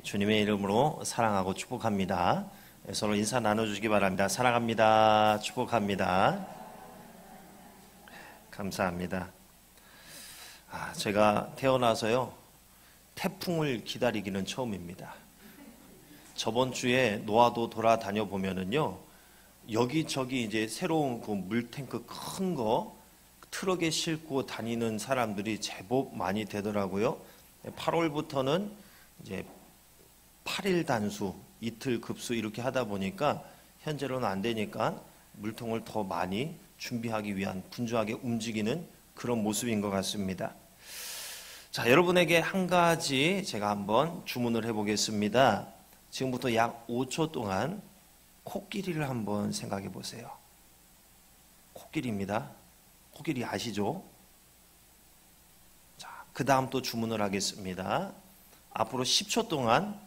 주님의 이름으로 사랑하고 축복합니다. 서로 인사 나눠주시기 바랍니다. 사랑합니다. 축복합니다. 감사합니다. 제가 태어나서요 태풍을 기다리기는 처음입니다. 저번 주에 노아도 돌아다녀 보면은요 여기저기 이제 새로운 그 물탱크 큰 거 트럭에 싣고 다니는 사람들이 제법 많이 되더라고요. 8월부터는 이제 8일 단수, 이틀 급수 이렇게 하다 보니까 현재로는 안 되니까 물통을 더 많이 준비하기 위한 분주하게 움직이는 그런 모습인 것 같습니다. 자, 여러분에게 한 가지 제가 한번 주문을 해보겠습니다. 지금부터 약 5초 동안 코끼리를 한번 생각해 보세요. 코끼리입니다. 코끼리 아시죠? 자, 그 다음 또 주문을 하겠습니다. 앞으로 10초 동안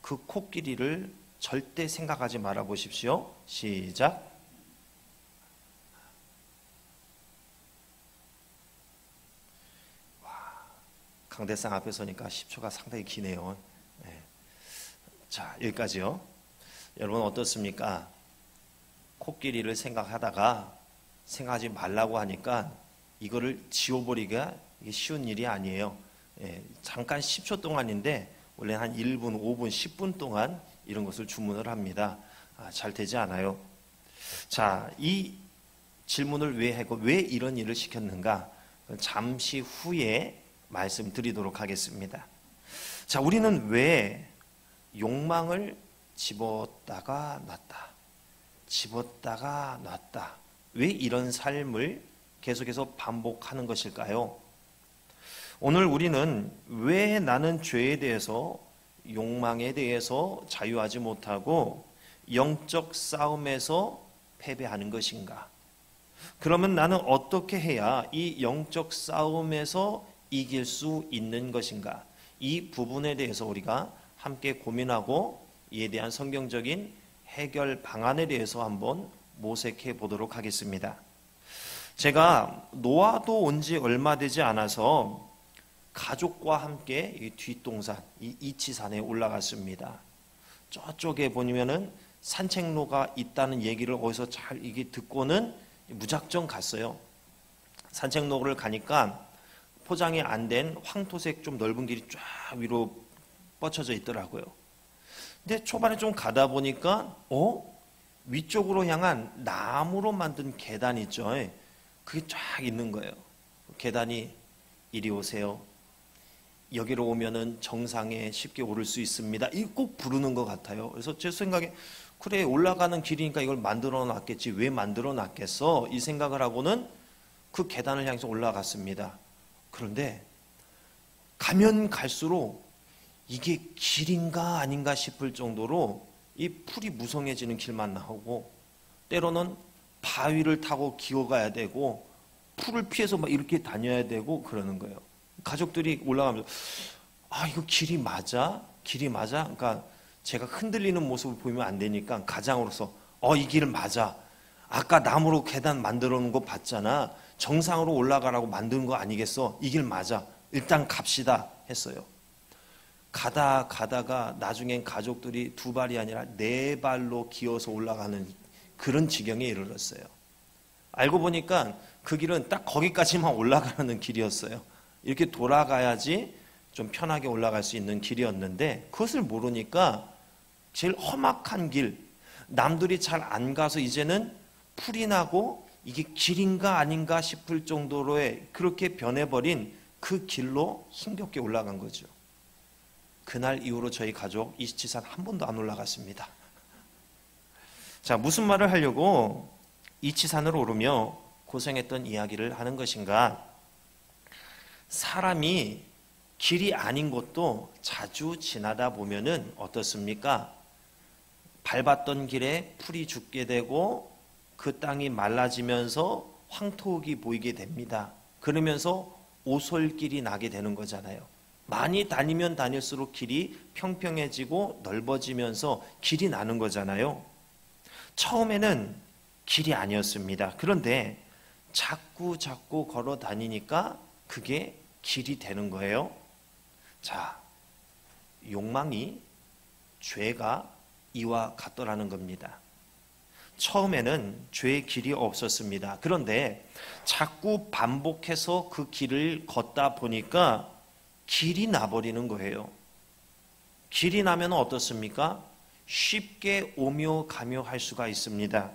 그 코끼리를 절대 생각하지 말아 보십시오. 시작. 강대상 앞에 서니까 10초가 상당히 기네요. 네. 자, 여기까지요. 여러분 어떻습니까? 코끼리를 생각하지 말라고 하니까 이거를 지워버리기가 쉬운 일이 아니에요. 예, 잠깐 10초 동안인데 원래 한 1분, 5분, 10분 동안 이런 것을 주문을 합니다. 잘 되지 않아요. 자, 이 질문을 왜 하고 왜 이런 일을 시켰는가? 잠시 후에 말씀드리도록 하겠습니다. 자, 우리는 왜 욕망을 집었다가 놨다 왜 이런 삶을 계속해서 반복하는 것일까요? 오늘 우리는 왜 나는 죄에 대해서 욕망에 대해서 자유하지 못하고 영적 싸움에서 패배하는 것인가? 그러면 나는 어떻게 해야 이 영적 싸움에서 이길 수 있는 것인가? 이 부분에 대해서 우리가 함께 고민하고 이에 대한 성경적인 해결 방안에 대해서 한번 모색해 보도록 하겠습니다. 제가 노아도 온 지 얼마 되지 않아서 가족과 함께 이 뒷동산, 이 이치산에 올라갔습니다. 저쪽에 보면은 산책로가 있다는 얘기를 어디서 잘 이게 듣고는 무작정 갔어요. 산책로를 가니까 포장이 안 된 황토색 좀 넓은 길이 쫙 위로 뻗쳐져 있더라고요. 근데 초반에 좀 가다 보니까 위쪽으로 향한 나무로 만든 계단 있죠. 그게 쫙 있는 거예요. 계단이 이리 오세요. 여기로 오면은 정상에 쉽게 오를 수 있습니다. 이거 꼭 부르는 것 같아요. 그래서 제 생각에 그래 올라가는 길이니까 이걸 만들어 놨겠지. 왜 만들어 놨겠어? 이 생각을 하고는 그 계단을 향해서 올라갔습니다. 그런데 가면 갈수록 이게 길인가 아닌가 싶을 정도로 이 풀이 무성해지는 길만 나오고 때로는 바위를 타고 기어가야 되고 풀을 피해서 막 이렇게 다녀야 되고 그러는 거예요. 가족들이 올라가면서 이거 길이 맞아? 길이 맞아? 그러니까 제가 흔들리는 모습을 보이면 안 되니까 가장으로서 이 길 맞아. 아까 나무로 계단 만들어 놓은 거 봤잖아. 정상으로 올라가라고 만든 거 아니겠어? 이 길 맞아. 일단 갑시다 했어요. 가다가 나중엔 가족들이 두 발이 아니라 네 발로 기어서 올라가는 그런 지경에 이르렀어요. 알고 보니까 그 길은 딱 거기까지만 올라가는 길이었어요. 이렇게 돌아가야지 좀 편하게 올라갈 수 있는 길이었는데 그것을 모르니까 제일 험악한 길, 남들이 잘 안 가서 이제는 풀이 나고 이게 길인가 아닌가 싶을 정도로의 그렇게 변해버린 그 길로 힘겹게 올라간 거죠. 그날 이후로 저희 가족 이치산 한 번도 안 올라갔습니다. 자, 무슨 말을 하려고 이치산을 오르며 고생했던 이야기를 하는 것인가? 사람이 길이 아닌 곳도 자주 지나다 보면은 어떻습니까? 밟았던 길에 풀이 죽게 되고 그 땅이 말라지면서 황토흙이 보이게 됩니다. 그러면서 오솔길이 나게 되는 거잖아요. 많이 다니면 다닐수록 길이 평평해지고 넓어지면서 길이 나는 거잖아요. 처음에는 길이 아니었습니다. 그런데 자꾸 걸어 다니니까 그게 길이 되는 거예요. 자, 욕망이 죄가 이와 같더라는 겁니다. 처음에는 죄의 길이 없었습니다. 그런데 자꾸 반복해서 그 길을 걷다 보니까 길이 나버리는 거예요. 길이 나면 어떻습니까? 쉽게 오며 가며 할 수가 있습니다.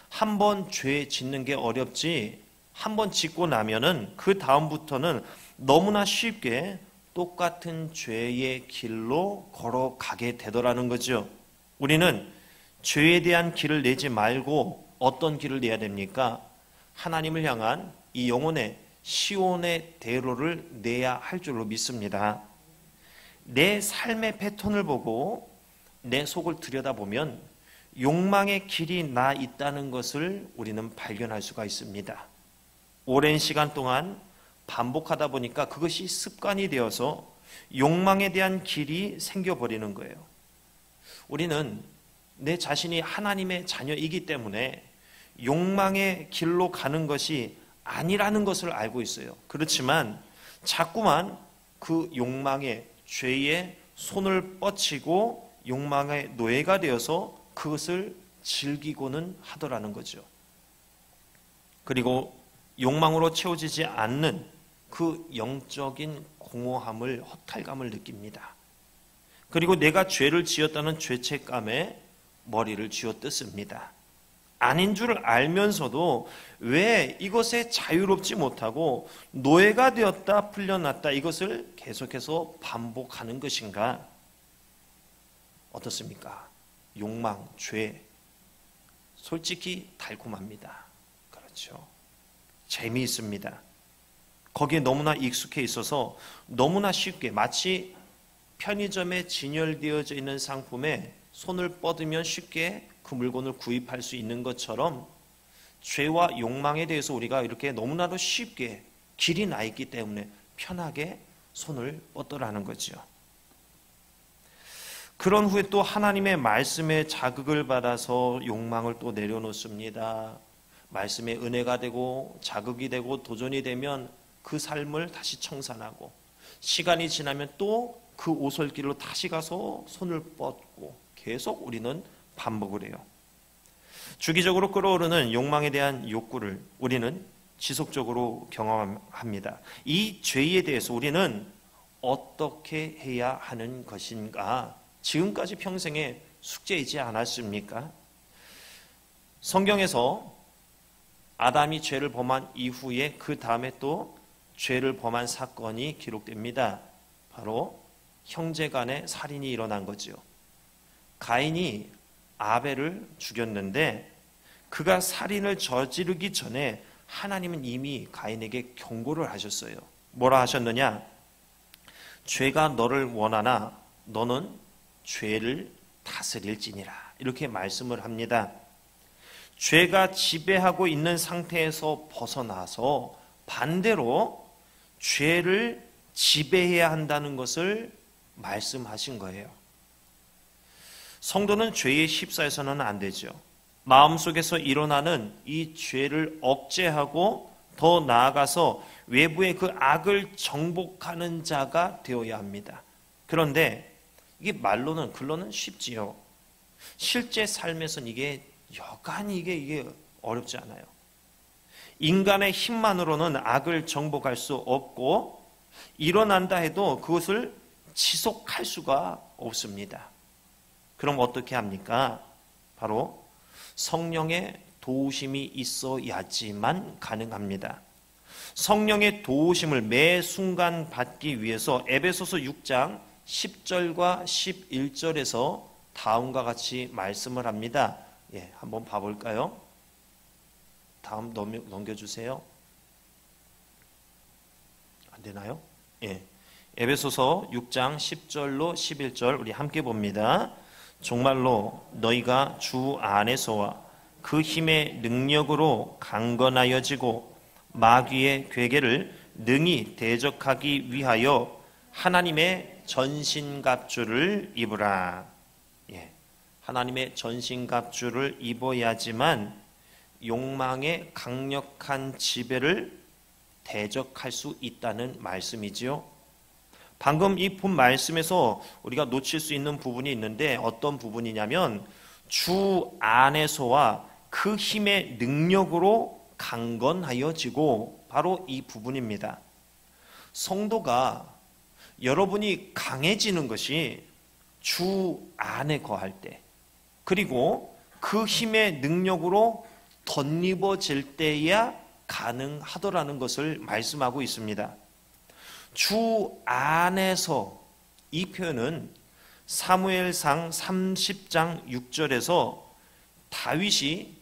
한 번 죄 짓는 게 어렵지, 한 번 짓고 나면은 그 다음부터는 너무나 쉽게 똑같은 죄의 길로 걸어가게 되더라는 거죠. 우리는 죄에 대한 길을 내지 말고 어떤 길을 내야 됩니까? 하나님을 향한 이 영혼의 시온의 대로를 내야 할 줄로 믿습니다. 내 삶의 패턴을 보고 내 속을 들여다보면 욕망의 길이 나 있다는 것을 우리는 발견할 수가 있습니다. 오랜 시간 동안 반복하다 보니까 그것이 습관이 되어서 욕망에 대한 길이 생겨버리는 거예요. 우리는 내 자신이 하나님의 자녀이기 때문에 욕망의 길로 가는 것이 아니라는 것을 알고 있어요. 그렇지만 자꾸만 그 욕망의 죄에 손을 뻗치고 욕망의 노예가 되어서 그것을 즐기고는 하더라는 거죠. 그리고 욕망으로 채워지지 않는 그 영적인 공허함을, 허탈감을 느낍니다. 그리고 내가 죄를 지었다는 죄책감에 머리를 쥐어뜯습니다. 아닌 줄 알면서도 왜 이것에 자유롭지 못하고 노예가 되었다 풀려났다 이것을 계속해서 반복하는 것인가? 어떻습니까? 욕망, 죄, 솔직히 달콤합니다. 그렇죠. 재미있습니다. 거기에 너무나 익숙해 있어서 너무나 쉽게 마치 편의점에 진열되어져 있는 상품에 손을 뻗으면 쉽게 그 물건을 구입할 수 있는 것처럼 죄와 욕망에 대해서 우리가 이렇게 너무나도 쉽게 길이 나 있기 때문에 편하게 손을 뻗더라는 거죠. 그런 후에 또 하나님의 말씀에 자극을 받아서 욕망을 또 내려놓습니다. 말씀의 은혜가 되고 자극이 되고 도전이 되면 그 삶을 다시 청산하고 시간이 지나면 또 그 오솔길로 다시 가서 손을 뻗고 계속 우리는 반복을 해요. 주기적으로 끌어오르는 욕망에 대한 욕구를 우리는 지속적으로 경험합니다. 이 죄에 대해서 우리는 어떻게 해야 하는 것인가? 지금까지 평생의 숙제이지 않았습니까? 성경에서 아담이 죄를 범한 이후에 그 다음에 또 죄를 범한 사건이 기록됩니다. 바로 형제 간의 살인이 일어난 거죠. 가인이 아벨을 죽였는데 그가 살인을 저지르기 전에 하나님은 이미 가인에게 경고를 하셨어요. 뭐라 하셨느냐? 죄가 너를 원하나 너는 죄를 다스릴지니라. 이렇게 말씀을 합니다. 죄가 지배하고 있는 상태에서 벗어나서 반대로 죄를 지배해야 한다는 것을 말씀하신 거예요. 성도는 죄에 휩싸여서는 안 되죠. 마음속에서 일어나는 이 죄를 억제하고 더 나아가서 외부의 그 악을 정복하는 자가 되어야 합니다. 그런데 이게 말로는 글로는 쉽지요. 실제 삶에서는 이게 여간이 이게 어렵지 않아요. 인간의 힘만으로는 악을 정복할 수 없고 일어난다 해도 그것을 지속할 수가 없습니다. 그럼 어떻게 합니까? 바로 성령의 도우심이 있어야지만 가능합니다. 성령의 도우심을 매 순간 받기 위해서 에베소서 6장 10절과 11절에서 다음과 같이 말씀을 합니다. 예, 한번 봐볼까요? 다음 넘겨주세요. 안 되나요? 예. 에베소서 6장 10절로 11절 우리 함께 봅니다. 정말로 너희가 주 안에서와 그 힘의 능력으로 강건하여지고 마귀의 괴계를 능히 대적하기 위하여 하나님의 전신갑주를 입으라. 예. 하나님의 전신갑주를 입어야지만 욕망의 강력한 지배를 대적할 수 있다는 말씀이지요. 방금 이 본 말씀에서 우리가 놓칠 수 있는 부분이 있는데 어떤 부분이냐면 주 안에서와 그 힘의 능력으로 강건하여지고 바로 이 부분입니다. 성도가 여러분이 강해지는 것이 주 안에 거할 때 그리고 그 힘의 능력으로 덧입어질 때야 가능하더라는 것을 말씀하고 있습니다. 주 안에서 이 표현은 사무엘상 30장 6절에서 다윗이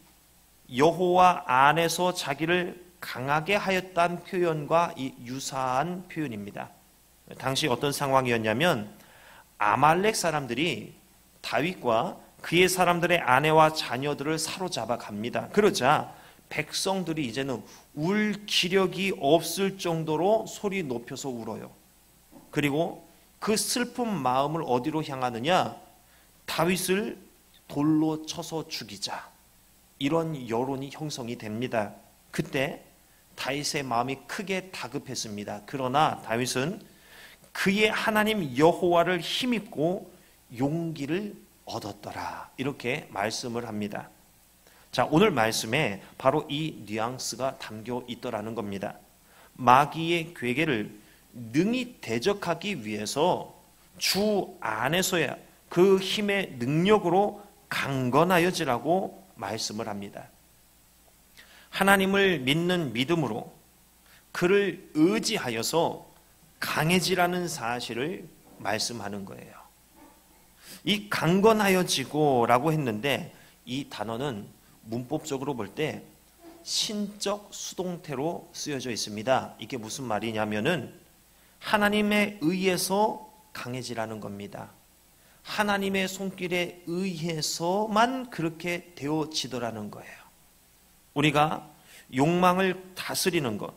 여호와 안에서 자기를 강하게 하였다는 표현과 유사한 표현입니다. 당시 어떤 상황이었냐면 아말렉 사람들이 다윗과 그의 사람들의 아내와 자녀들을 사로잡아 갑니다. 그러자 백성들이 이제는 울 기력이 없을 정도로 소리 높여서 울어요. 그리고 그 슬픈 마음을 어디로 향하느냐? 다윗을 돌로 쳐서 죽이자. 이런 여론이 형성이 됩니다. 그때 다윗의 마음이 크게 다급했습니다. 그러나 다윗은 그의 하나님 여호와를 힘입고 용기를 얻었더라. 이렇게 말씀을 합니다. 자, 오늘 말씀에 바로 이 뉘앙스가 담겨 있더라는 겁니다. 마귀의 괴계를 능히 대적하기 위해서 주 안에서야 그 힘의 능력으로 강건하여지라고 말씀을 합니다. 하나님을 믿는 믿음으로 그를 의지하여서 강해지라는 사실을 말씀하는 거예요. 이 강건하여지고라고 했는데 이 단어는 문법적으로 볼 때 신적 수동태로 쓰여져 있습니다. 이게 무슨 말이냐면은 하나님에 의해서 강해지라는 겁니다. 하나님의 손길에 의해서만 그렇게 되어지더라는 거예요. 우리가 욕망을 다스리는 것,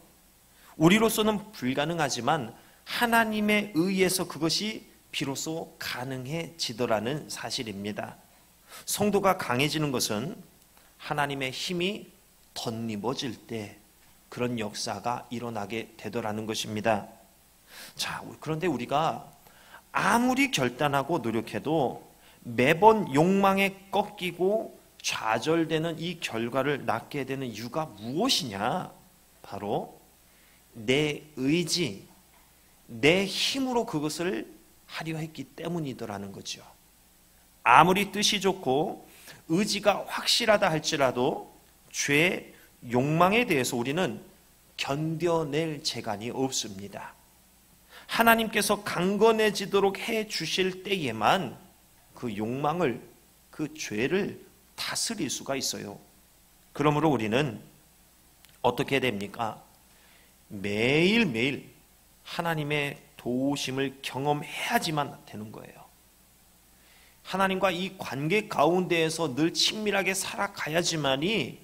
우리로서는 불가능하지만 하나님에 의해서 그것이 비로소 가능해지더라는 사실입니다. 성도가 강해지는 것은 하나님의 힘이 덧입어질 때 그런 역사가 일어나게 되더라는 것입니다. 자, 그런데 우리가 아무리 결단하고 노력해도 매번 욕망에 꺾이고 좌절되는 이 결과를 낳게 되는 이유가 무엇이냐? 바로 내 의지, 내 힘으로 그것을 하려 했기 때문이더라는 거죠. 아무리 뜻이 좋고 의지가 확실하다 할지라도 죄, 욕망에 대해서 우리는 견뎌낼 재간이 없습니다. 하나님께서 강건해지도록 해 주실 때에만 그 욕망을, 그 죄를 다스릴 수가 있어요. 그러므로 우리는 어떻게 됩니까? 매일매일 하나님의 도우심을 경험해야지만 되는 거예요. 하나님과 이 관계 가운데에서 늘 친밀하게 살아가야지만이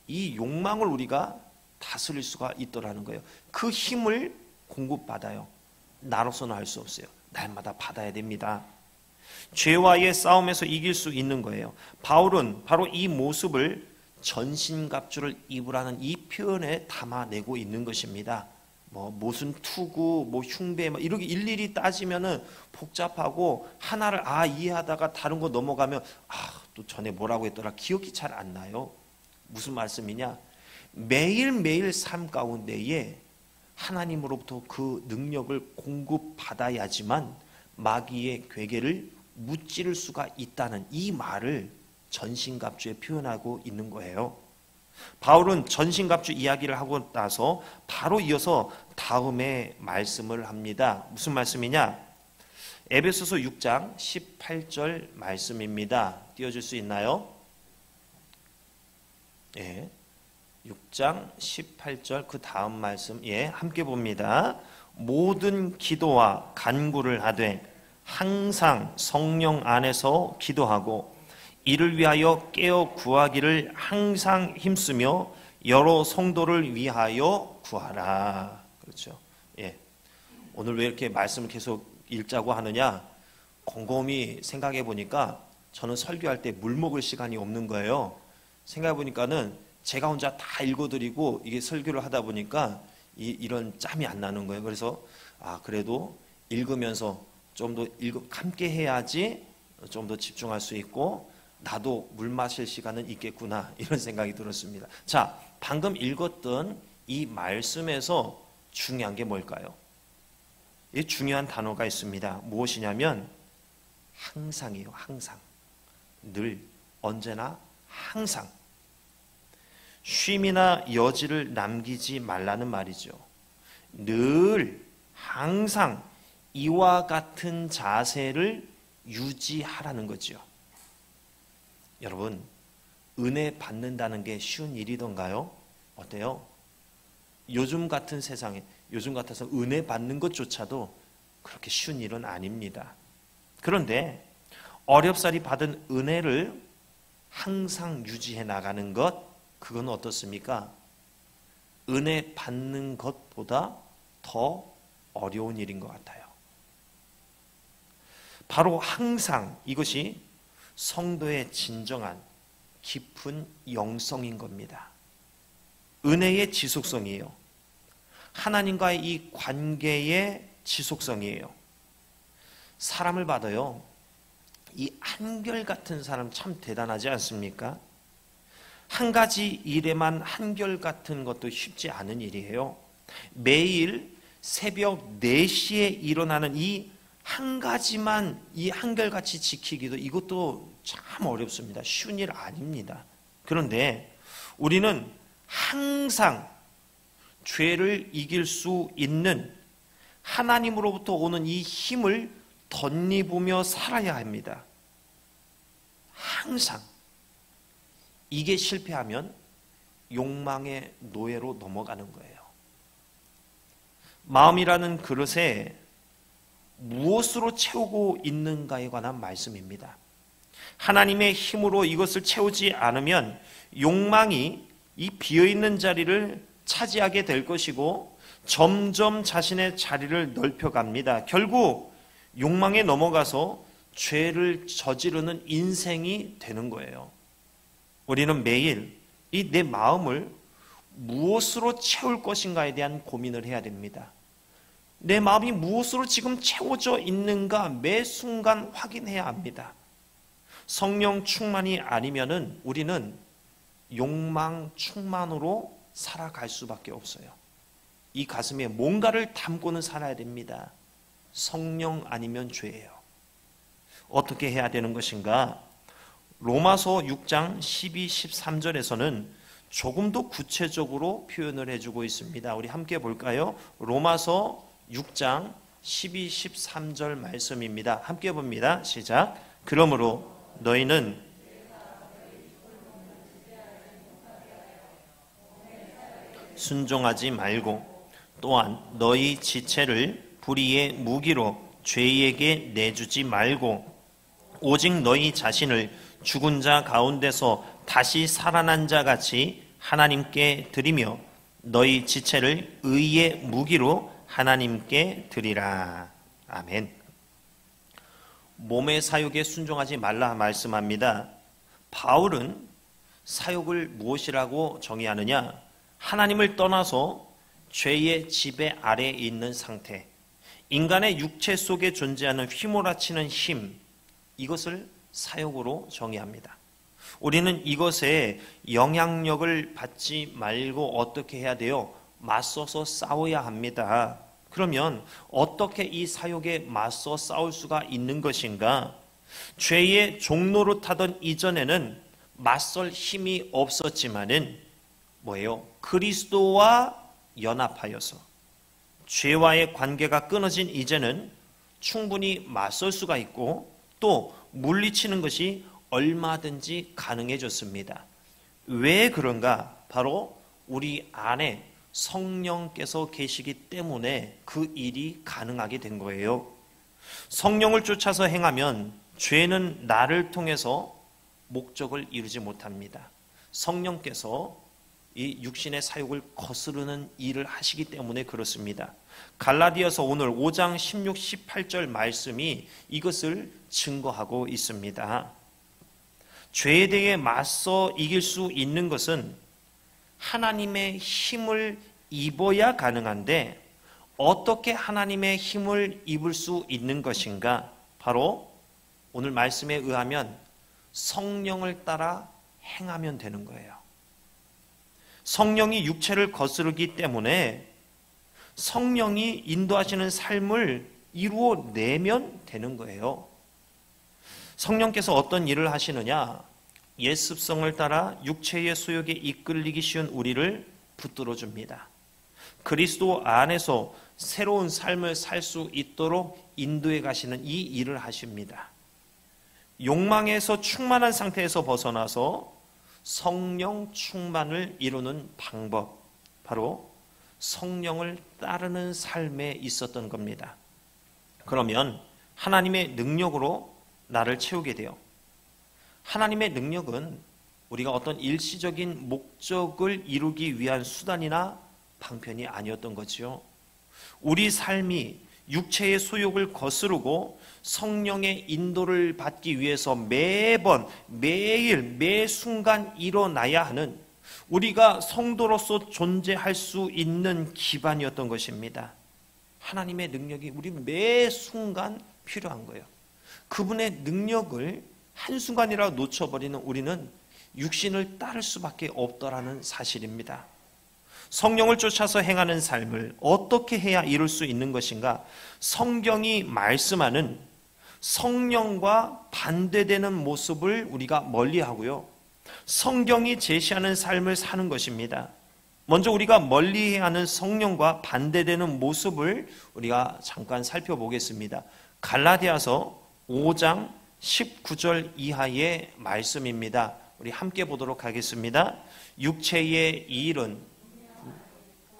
이 욕망을 우리가 다스릴 수가 있더라는 거예요. 그 힘을 공급받아요. 나로서는 할 수 없어요. 날마다 받아야 됩니다. 죄와의 싸움에서 이길 수 있는 거예요. 바울은 바로 이 모습을 전신갑주를 입으라는 이 표현에 담아내고 있는 것입니다. 무슨 투구, 흉배, 이렇게 일일이 따지면은 복잡하고 하나를 이해하다가 다른 거 넘어가면 또 전에 뭐라고 했더라 기억이 잘 안 나요. 무슨 말씀이냐? 매일매일 삶 가운데에 하나님으로부터 그 능력을 공급받아야지만 마귀의 괴계를 무찌를 수가 있다는 이 말을 전신갑주에 표현하고 있는 거예요. 바울은 전신갑주 이야기를 하고 나서 바로 이어서 다음에 말씀을 합니다. 무슨 말씀이냐? 에베소서 6장 18절 말씀입니다. 띄워줄 수 있나요? 예. 6장 18절 그 다음 말씀 함께 봅니다. 모든 기도와 간구를 하되 항상 성령 안에서 기도하고 이를 위하여 깨어 구하기를 항상 힘쓰며 여러 성도를 위하여 구하라. 그렇죠. 예. 오늘 왜 이렇게 말씀을 계속 읽자고 하느냐? 곰곰이 생각해 보니까 저는 설교할 때 물 먹을 시간이 없는 거예요. 생각해 보니까는 제가 혼자 다 읽어드리고 이게 설교를 하다 보니까 이런 짬이 안 나는 거예요. 그래서 그래도 읽으면서 좀 더 함께 해야지 좀 더 집중할 수 있고 나도 물 마실 시간은 있겠구나 이런 생각이 들었습니다. 자, 방금 읽었던 이 말씀에서 중요한 게 뭘까요? 이 중요한 단어가 있습니다. 무엇이냐면 항상이에요. 항상. 늘, 언제나, 항상. 쉼이나 여지를 남기지 말라는 말이죠. 늘, 항상 이와 같은 자세를 유지하라는 거죠. 여러분, 은혜 받는다는 게 쉬운 일이던가요? 어때요? 요즘 같은 세상에, 요즘 같아서 은혜 받는 것조차도 그렇게 쉬운 일은 아닙니다. 그런데 어렵사리 받은 은혜를 항상 유지해 나가는 것, 그건 어떻습니까? 은혜 받는 것보다 더 어려운 일인 것 같아요. 바로 항상 이것이 성도의 진정한 깊은 영성인 겁니다. 은혜의 지속성이에요. 하나님과의 이 관계의 지속성이에요. 사람을 봐도요, 이 한결같은 사람 참 대단하지 않습니까? 한 가지 일에만 한결같은 것도 쉽지 않은 일이에요. 매일 새벽 4시에 일어나는 이 한 가지만 이 한결같이 지키기도 이것도 참 어렵습니다. 쉬운 일 아닙니다. 그런데 우리는 항상 죄를 이길 수 있는 하나님으로부터 오는 이 힘을 덧입으며 살아야 합니다. 항상. 이게 실패하면 욕망의 노예로 넘어가는 거예요. 마음이라는 그릇에 무엇으로 채우고 있는가에 관한 말씀입니다. 하나님의 힘으로 이것을 채우지 않으면 욕망이 이 비어있는 자리를 차지하게 될 것이고 점점 자신의 자리를 넓혀갑니다. 결국 욕망에 넘어가서 죄를 저지르는 인생이 되는 거예요. 우리는 매일 이 내 마음을 무엇으로 채울 것인가에 대한 고민을 해야 됩니다. 내 마음이 무엇으로 지금 채워져 있는가 매 순간 확인해야 합니다. 성령 충만이 아니면은 우리는 욕망 충만으로 살아갈 수밖에 없어요. 이 가슴에 뭔가를 담고는 살아야 됩니다. 성령 아니면 죄예요. 어떻게 해야 되는 것인가? 로마서 6장 12, 13절에서는 조금 더 구체적으로 표현을 해주고 있습니다. 우리 함께 볼까요? 로마서 6장 12, 13절 말씀입니다. 함께 봅니다. 시작. 그러므로 너희는 순종하지 말고 또한 너희 지체를 불의의 무기로 죄에게 내주지 말고 오직 너희 자신을 죽은 자 가운데서 다시 살아난 자 같이 하나님께 드리며 너희 지체를 의의 무기로 하나님께 드리라. 아멘. 몸의 사욕에 순종하지 말라 말씀합니다. 바울은 사욕을 무엇이라고 정의하느냐? 하나님을 떠나서 죄의 지배 아래에 있는 상태, 인간의 육체 속에 존재하는 휘몰아치는 힘, 이것을 사욕으로 정의합니다. 우리는 이것에 영향력을 받지 말고 어떻게 해야 돼요? 맞서서 싸워야 합니다. 그러면 어떻게 이 사욕에 맞서 싸울 수가 있는 것인가? 죄의 종로로 타던 이전에는 맞설 힘이 없었지만은 뭐예요? 그리스도와 연합하여서 죄와의 관계가 끊어진 이제는 충분히 맞설 수가 있고 또 물리치는 것이 얼마든지 가능해졌습니다. 왜 그런가? 바로 우리 안에 성령께서 계시기 때문에 그 일이 가능하게 된 거예요. 성령을 쫓아서 행하면 죄는 나를 통해서 목적을 이루지 못합니다. 성령께서 이 육신의 사욕을 거스르는 일을 하시기 때문에 그렇습니다. 갈라디아서 오늘 5장 16, 18절 말씀이 이것을 증거하고 있습니다. 죄에 대해 맞서 이길 수 있는 것은 하나님의 힘을 입어야 가능한데 어떻게 하나님의 힘을 입을 수 있는 것인가? 바로 오늘 말씀에 의하면 성령을 따라 행하면 되는 거예요. 성령이 육체를 거스르기 때문에 성령이 인도하시는 삶을 이루어내면 되는 거예요. 성령께서 어떤 일을 하시느냐? 옛 습성을 따라 육체의 소욕에 이끌리기 쉬운 우리를 붙들어 줍니다. 그리스도 안에서 새로운 삶을 살 수 있도록 인도해 가시는 이 일을 하십니다. 욕망에서 충만한 상태에서 벗어나서 성령 충만을 이루는 방법, 바로 성령을 따르는 삶에 있었던 겁니다. 그러면 하나님의 능력으로 나를 채우게 돼요. 하나님의 능력은 우리가 어떤 일시적인 목적을 이루기 위한 수단이나 방편이 아니었던 거지요. 우리 삶이 육체의 소욕을 거스르고 성령의 인도를 받기 위해서 매번, 매일, 매 순간 일어나야 하는 우리가 성도로서 존재할 수 있는 기반이었던 것입니다. 하나님의 능력이 우리 매 순간 필요한 거예요. 그분의 능력을 한순간이라도 놓쳐버리는 우리는 육신을 따를 수밖에 없더라는 사실입니다. 성령을 쫓아서 행하는 삶을 어떻게 해야 이룰 수 있는 것인가? 성경이 말씀하는 성령과 반대되는 모습을 우리가 멀리하고요, 성경이 제시하는 삶을 사는 것입니다. 먼저 우리가 멀리해야 하는 성령과 반대되는 모습을 우리가 잠깐 살펴보겠습니다. 갈라디아서 5장 19절 이하의 말씀입니다. 우리 함께 보도록 하겠습니다. 육체의 일은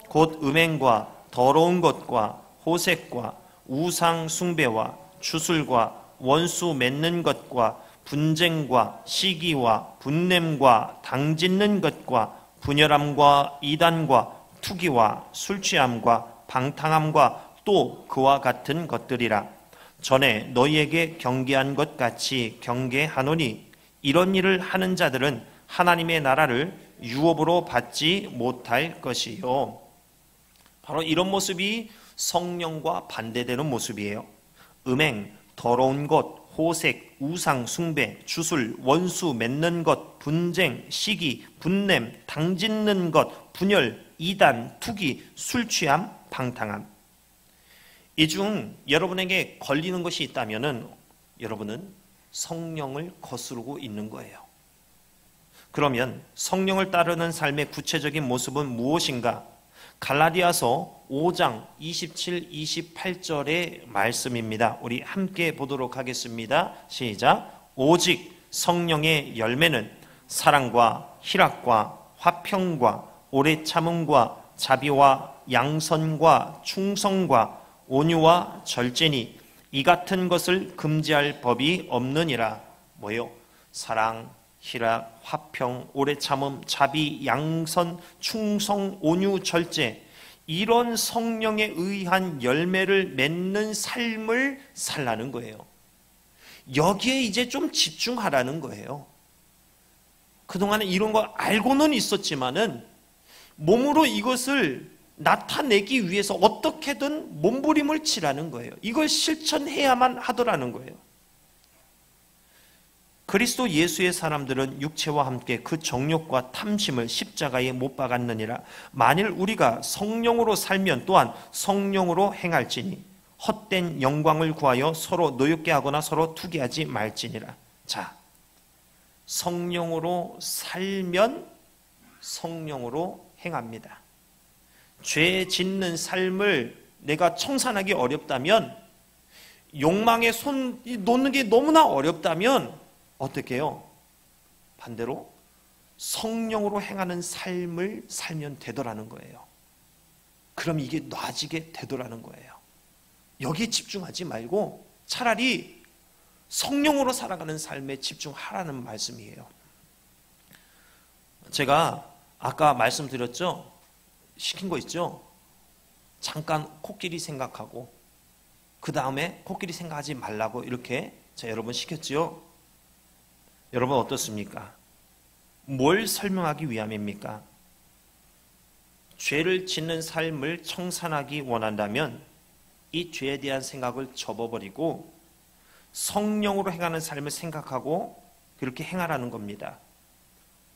곧 음행과 더러운 것과 호색과 우상 숭배와 주술과 원수 맺는 것과 분쟁과 시기와 분냄과 당짓는 것과 분열함과 이단과 투기와 술취함과 방탕함과 또 그와 같은 것들이라. 전에 너희에게 경계한 것 같이 경계하노니 이런 일을 하는 자들은 하나님의 나라를 유업으로 받지 못할 것이요. 바로 이런 모습이 성령과 반대되는 모습이에요. 음행, 더러운 것, 호색, 우상 숭배, 주술, 원수 맺는 것, 분쟁, 시기, 분냄, 당짓는 것, 분열, 이단, 투기, 술취함, 방탕함. 이 중 여러분에게 걸리는 것이 있다면은 여러분은 성령을 거스르고 있는 거예요. 그러면 성령을 따르는 삶의 구체적인 모습은 무엇인가? 갈라디아서 5장 27, 28절의 말씀입니다. 우리 함께 보도록 하겠습니다. 시작. 오직 성령의 열매는 사랑과 희락과 화평과 오래 참음과 자비와 양선과 충성과 온유와 절제니 이 같은 것을 금지할 법이 없느니라. 뭐요? 사랑, 희락, 화평, 오래 참음, 자비, 양선, 충성, 온유, 절제, 이런 성령에 의한 열매를 맺는 삶을 살라는 거예요. 여기에 이제 좀 집중하라는 거예요. 그동안은 이런 거 알고는 있었지만은 몸으로 이것을 나타내기 위해서 어떻게든 몸부림을 치라는 거예요. 이걸 실천해야만 하더라는 거예요. 그리스도 예수의 사람들은 육체와 함께 그 정욕과 탐심을 십자가에 못 박았느니라. 만일 우리가 성령으로 살면 또한 성령으로 행할지니 헛된 영광을 구하여 서로 노엽게 하거나 서로 투기하지 말지니라. 자, 성령으로 살면 성령으로 행합니다. 죄 짓는 삶을 내가 청산하기 어렵다면, 욕망에 손 놓는 게 너무나 어렵다면 어떻게 해요? 반대로 성령으로 행하는 삶을 살면 되더라는 거예요. 그럼 이게 놔지게 되더라는 거예요. 여기에 집중하지 말고 차라리 성령으로 살아가는 삶에 집중하라는 말씀이에요. 제가 아까 말씀드렸죠? 시킨 거 있죠? 잠깐 코끼리 생각하고 그 다음에 코끼리 생각하지 말라고 이렇게 제가 여러분 시켰죠? 여러분 어떻습니까? 뭘 설명하기 위함입니까? 죄를 짓는 삶을 청산하기 원한다면 이 죄에 대한 생각을 접어버리고 성령으로 행하는 삶을 생각하고 그렇게 행하라는 겁니다.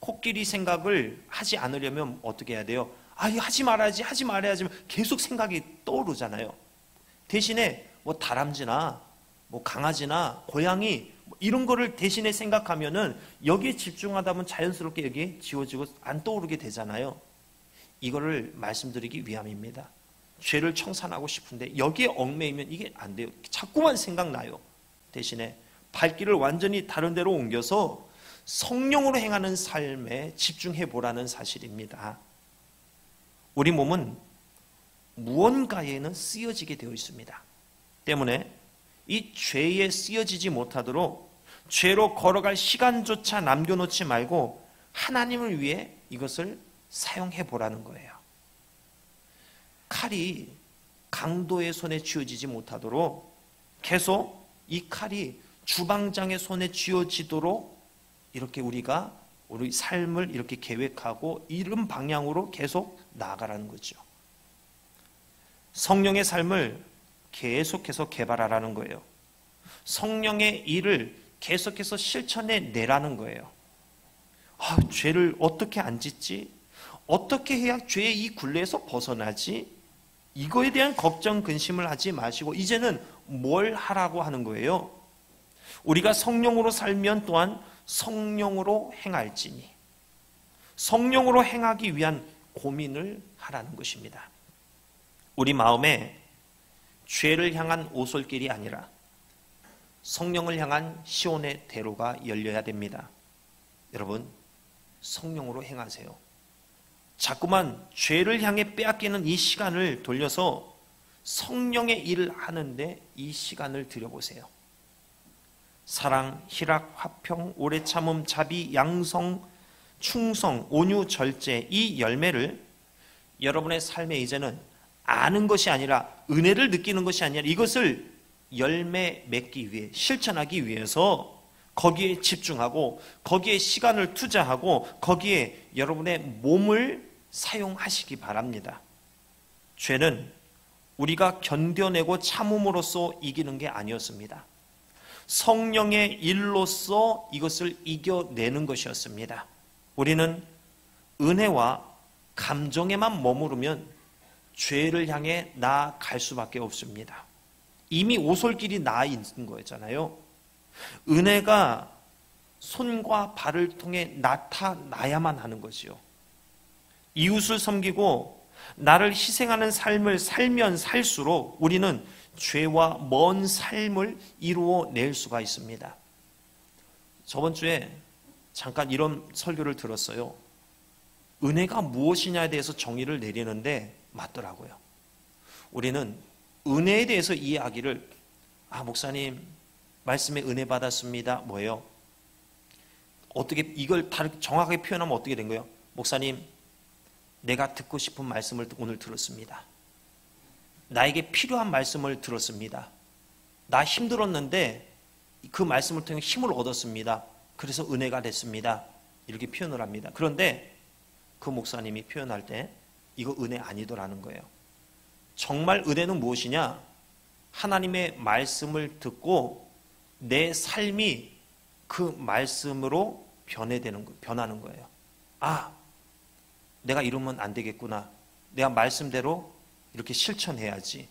코끼리 생각을 하지 않으려면 어떻게 해야 돼요? 이거 하지 말아야지, 하지 말아야지. 계속 생각이 떠오르잖아요. 대신에 뭐 다람쥐나 뭐 강아지나 고양이 이런 거를 대신에 생각하면은 여기에 집중하다 보면 자연스럽게 여기에 지워지고 안 떠오르게 되잖아요. 이거를 말씀드리기 위함입니다. 죄를 청산하고 싶은데 여기에 얽매이면 이게 안 돼요. 자꾸만 생각나요. 대신에 발길을 완전히 다른 데로 옮겨서 성령으로 행하는 삶에 집중해 보라는 사실입니다. 우리 몸은 무언가에는 쓰여지게 되어 있습니다. 때문에 이 죄에 쓰여지지 못하도록 죄로 걸어갈 시간조차 남겨놓지 말고 하나님을 위해 이것을 사용해 보라는 거예요. 칼이 강도의 손에 쥐어지지 못하도록 계속 이 칼이 주방장의 손에 쥐어지도록 이렇게 우리가 우리 삶을 이렇게 계획하고 이런 방향으로 계속 나아가라는 거죠. 성령의 삶을 계속해서 개발하라는 거예요. 성령의 일을 계속해서 실천해 내라는 거예요. 죄를 어떻게 안 짓지? 어떻게 해야 죄의 이 굴레에서 벗어나지? 이거에 대한 걱정, 근심을 하지 마시고 이제는 뭘 하라고 하는 거예요? 우리가 성령으로 살면 또한 성령으로 행할지니 성령으로 행하기 위한 고민을 하라는 것입니다. 우리 마음에 죄를 향한 오솔길이 아니라 성령을 향한 시온의 대로가 열려야 됩니다. 여러분, 성령으로 행하세요. 자꾸만 죄를 향해 빼앗기는 이 시간을 돌려서 성령의 일을 하는데 이 시간을 들여보세요. 사랑, 희락, 화평, 오래 참음, 자비, 양성, 충성, 온유, 절제 이 열매를 여러분의 삶에 이제는 아는 것이 아니라 은혜를 느끼는 것이 아니라 이것을 열매 맺기 위해 실천하기 위해서 거기에 집중하고 거기에 시간을 투자하고 거기에 여러분의 몸을 사용하시기 바랍니다. 죄는 우리가 견뎌내고 참음으로써 이기는 게 아니었습니다. 성령의 일로서 이것을 이겨내는 것이었습니다. 우리는 은혜와 감정에만 머무르면 죄를 향해 나아갈 수밖에 없습니다. 이미 오솔길이 나아 있는 거였잖아요. 은혜가 손과 발을 통해 나타나야만 하는 거지요. 이웃을 섬기고 나를 희생하는 삶을 살면 살수록 우리는 죄와 먼 삶을 이루어낼 수가 있습니다. 저번 주에 잠깐 이런 설교를 들었어요. 은혜가 무엇이냐에 대해서 정의를 내리는데 맞더라고요. 우리는 은혜에 대해서 이야기를 목사님 말씀에 은혜 받았습니다. 뭐예요? 어떻게 이걸 정확하게 표현하면 어떻게 된 거예요? 목사님 내가 듣고 싶은 말씀을 오늘 들었습니다. 나에게 필요한 말씀을 들었습니다. 나 힘들었는데 그 말씀을 통해 힘을 얻었습니다. 그래서 은혜가 됐습니다. 이렇게 표현을 합니다. 그런데 그 목사님이 표현할 때 이거 은혜 아니더라는 거예요. 정말 은혜는 무엇이냐? 하나님의 말씀을 듣고 내 삶이 그 말씀으로 변하는 거예요. 내가 이러면 안 되겠구나. 내가 말씀대로 이렇게 실천해야지.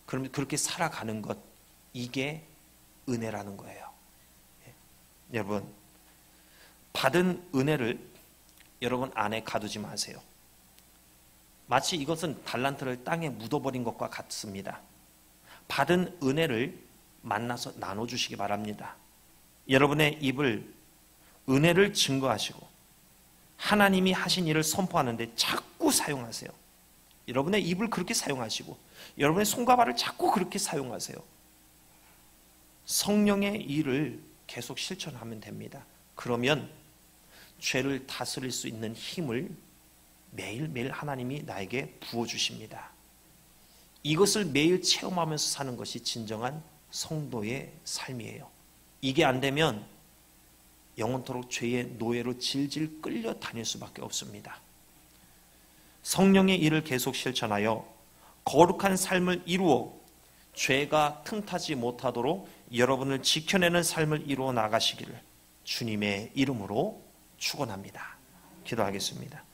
그러면 그렇게 살아가는 것, 이게 은혜라는 거예요. 여러분, 받은 은혜를 여러분 안에 가두지 마세요. 마치 이것은 달란트를 땅에 묻어버린 것과 같습니다. 받은 은혜를 만나서 나눠주시기 바랍니다. 여러분의 입을 은혜를 증거하시고 하나님이 하신 일을 선포하는데 자꾸 사용하세요. 여러분의 입을 그렇게 사용하시고 여러분의 손과 발을 자꾸 그렇게 사용하세요. 성령의 일을 계속 실천하면 됩니다. 그러면 죄를 다스릴 수 있는 힘을 매일매일 하나님이 나에게 부어주십니다. 이것을 매일 체험하면서 사는 것이 진정한 성도의 삶이에요. 이게 안 되면 영원토록 죄의 노예로 질질 끌려 다닐 수밖에 없습니다. 성령의 일을 계속 실천하여 거룩한 삶을 이루어 죄가 틈타지 못하도록 여러분을 지켜내는 삶을 이루어 나가시기를 주님의 이름으로 축원합니다. 기도하겠습니다.